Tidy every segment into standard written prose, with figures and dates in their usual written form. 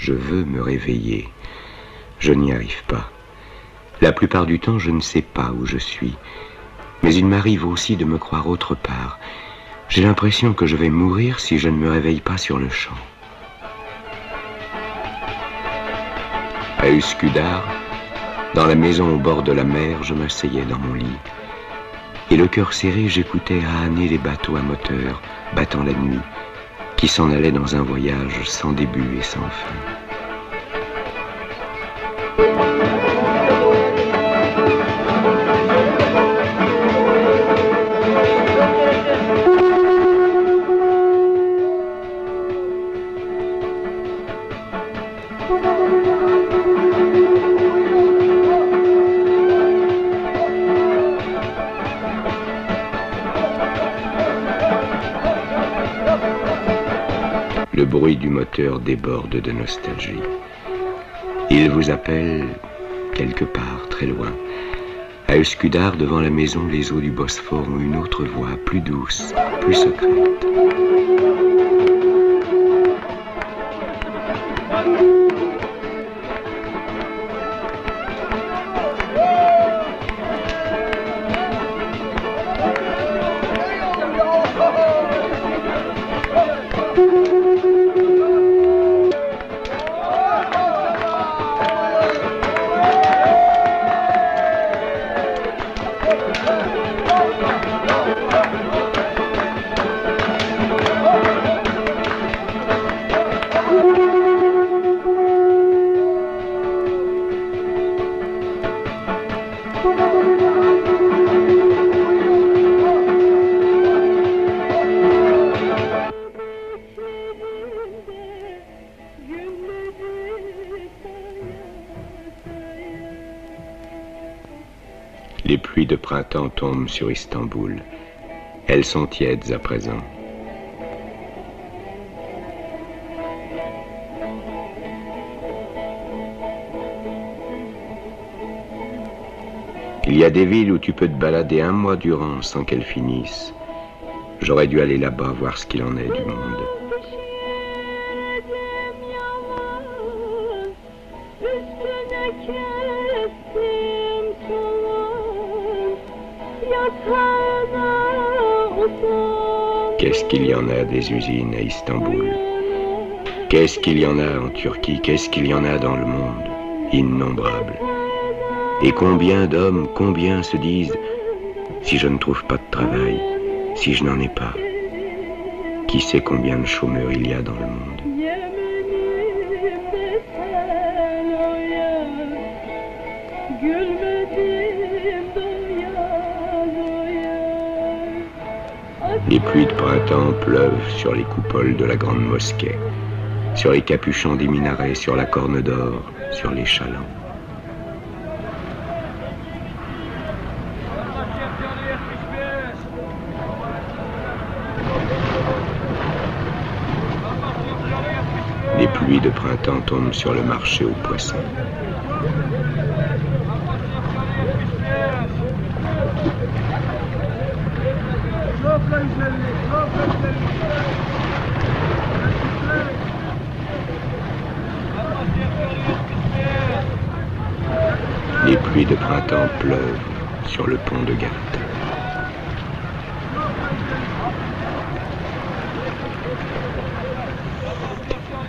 Je veux me réveiller. Je n'y arrive pas. La plupart du temps, je ne sais pas où je suis. Mais il m'arrive aussi de me croire autre part. J'ai l'impression que je vais mourir si je ne me réveille pas sur le champ. À Uskudar, dans la maison au bord de la mer, je m'asseyais dans mon lit. Et le cœur serré, j'écoutais ahaner les bateaux à moteur, battant la nuit, qui s'en allaient dans un voyage sans début et sans fin. Le bruit du moteur déborde de nostalgie. Il vous appelle quelque part, très loin. À Uskudar, devant la maison, les eaux du Bosphore ont une autre voix, plus douce, plus secrète. Les pluies de printemps tombent sur Istanbul. Elles sont tièdes à présent. Il y a des villes où tu peux te balader un mois durant sans qu'elles finissent. J'aurais dû aller là-bas voir ce qu'il en est du monde. Qu'est-ce qu'il y en a des usines à Istanbul? Qu'est-ce qu'il y en a en Turquie? Qu'est-ce qu'il y en a dans le monde? Innombrables. Et combien d'hommes, combien se disent « Si je ne trouve pas de travail, si je n'en ai pas, qui sait combien de chômeurs il y a dans le monde ?» Les pluies de printemps pleuvent sur les coupoles de la grande mosquée, sur les capuchons des minarets, sur la corne d'or, sur les chalands. Les pluies de printemps tombent sur le marché aux poissons. Les pluies de printemps pleuvent sur le pont de Galata.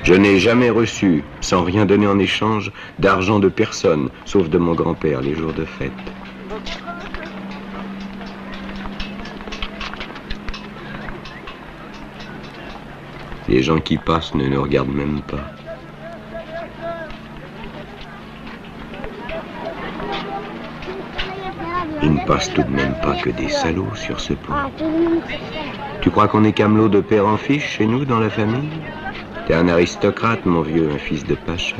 Je n'ai jamais reçu, sans rien donner en échange, d'argent de personne, sauf de mon grand-père les jours de fête. Les gens qui passent ne nous regardent même pas. Il ne passe tout de même pas que des salauds sur ce pont. Tu crois qu'on est camelot de père en fils chez nous dans la famille? T'es un aristocrate, mon vieux, un fils de pacha.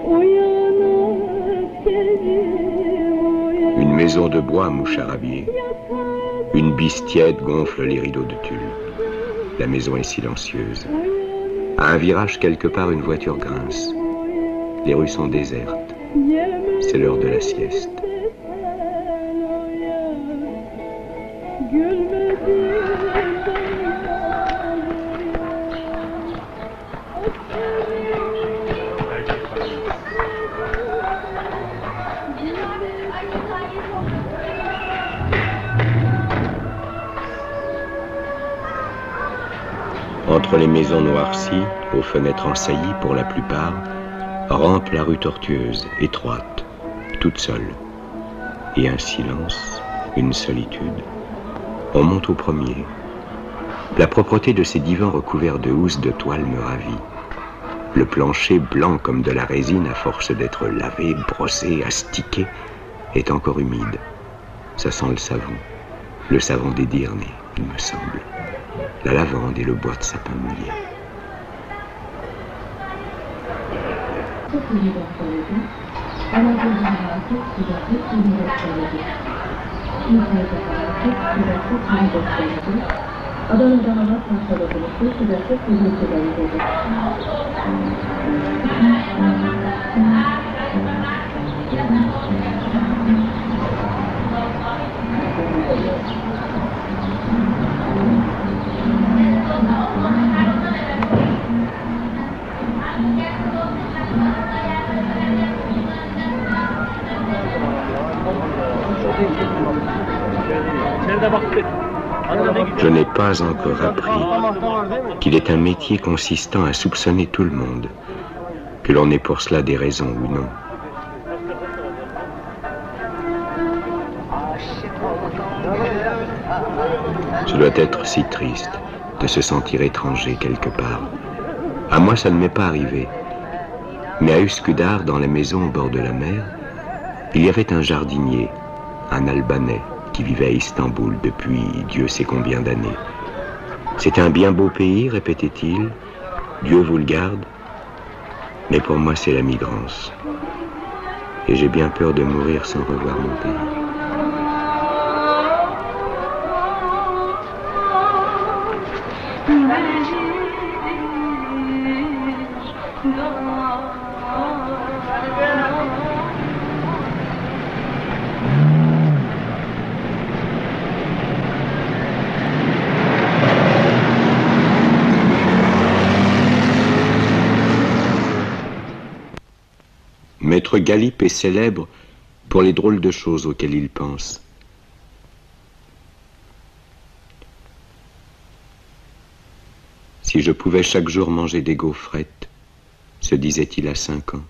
Uyanıp gelir maison de bois, moucharabier. Une bise tiède gonfle les rideaux de tulle. La maison est silencieuse. À un virage quelque part, une voiture grince. Les rues sont désertes. C'est l'heure de la sieste. Entre les maisons noircies, aux fenêtres ensaillies pour la plupart, rampe la rue tortueuse, étroite, toute seule. Et un silence, une solitude. On monte au premier. La propreté de ces divans recouverts de housses de toile me ravit. Le plancher, blanc comme de la résine à force d'être lavé, brossé, astiqué, est encore humide. Ça sent le savon des Dyrnées, il me semble. La lavande et le bois de sapin mouillé. Je n'ai pas encore appris qu'il est un métier consistant à soupçonner tout le monde, que l'on ait pour cela des raisons ou non. Ce doit être si triste de se sentir étranger quelque part. À moi, ça ne m'est pas arrivé. Mais à Üsküdar, dans la maison au bord de la mer, il y avait un jardinier, un Albanais, qui vivait à Istanbul depuis Dieu sait combien d'années. C'est un bien beau pays, répétait-il. Dieu vous le garde. Mais pour moi, c'est la migrance. Et j'ai bien peur de mourir sans revoir mon pays. Maître Galip est célèbre pour les drôles de choses auxquelles il pense. Si je pouvais chaque jour manger des gaufrettes, se disait-il à 5 ans.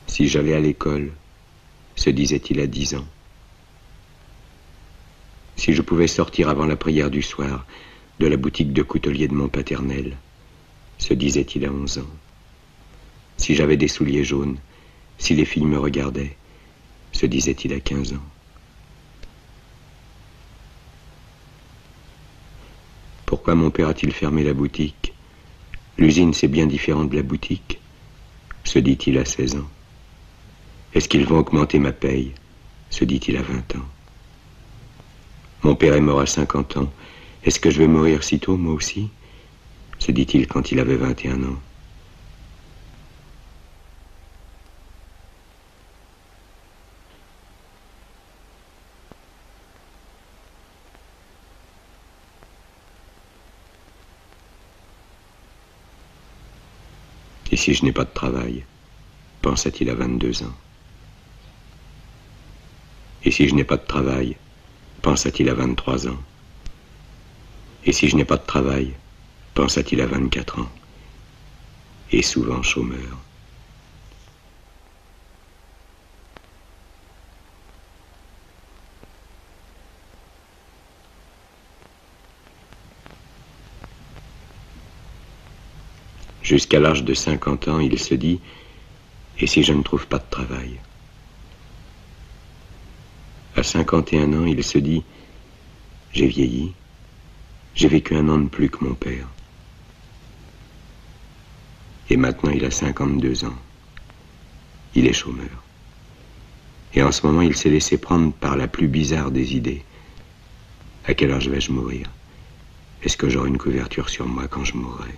Si j'allais à l'école, se disait-il à 10 ans. Si je pouvais sortir avant la prière du soir de la boutique de coutelier de mon paternel, se disait-il à 11 ans. Si j'avais des souliers jaunes, si les filles me regardaient, se disait-il à 15 ans. Pourquoi mon père a-t-il fermé la boutique? L'usine, c'est bien différent de la boutique, se dit-il à 16 ans. Est-ce qu'ils vont augmenter ma paye? Se dit-il à 20 ans. Mon père est mort à 50 ans. Est-ce que je vais mourir si tôt, moi aussi? Se dit-il quand il avait 21 ans. Et si je n'ai pas de travail? Pensa-t-il à 22 ans. Et si je n'ai pas de travail, pensa-t-il à 23 ans. Et si je n'ai pas de travail, pensa-t-il à 24 ans. Et souvent chômeur. Jusqu'à l'âge de 50 ans, il se dit, et si je ne trouve pas de travail? À 51 ans, il se dit, J'ai vieilli. J'ai vécu 1 an de plus que mon père. Et maintenant, il a 52 ans. Il est chômeur. Et en ce moment, il s'est laissé prendre par la plus bizarre des idées. À quelle heure vais-je mourir? Est-ce que j'aurai une couverture sur moi quand je mourrai?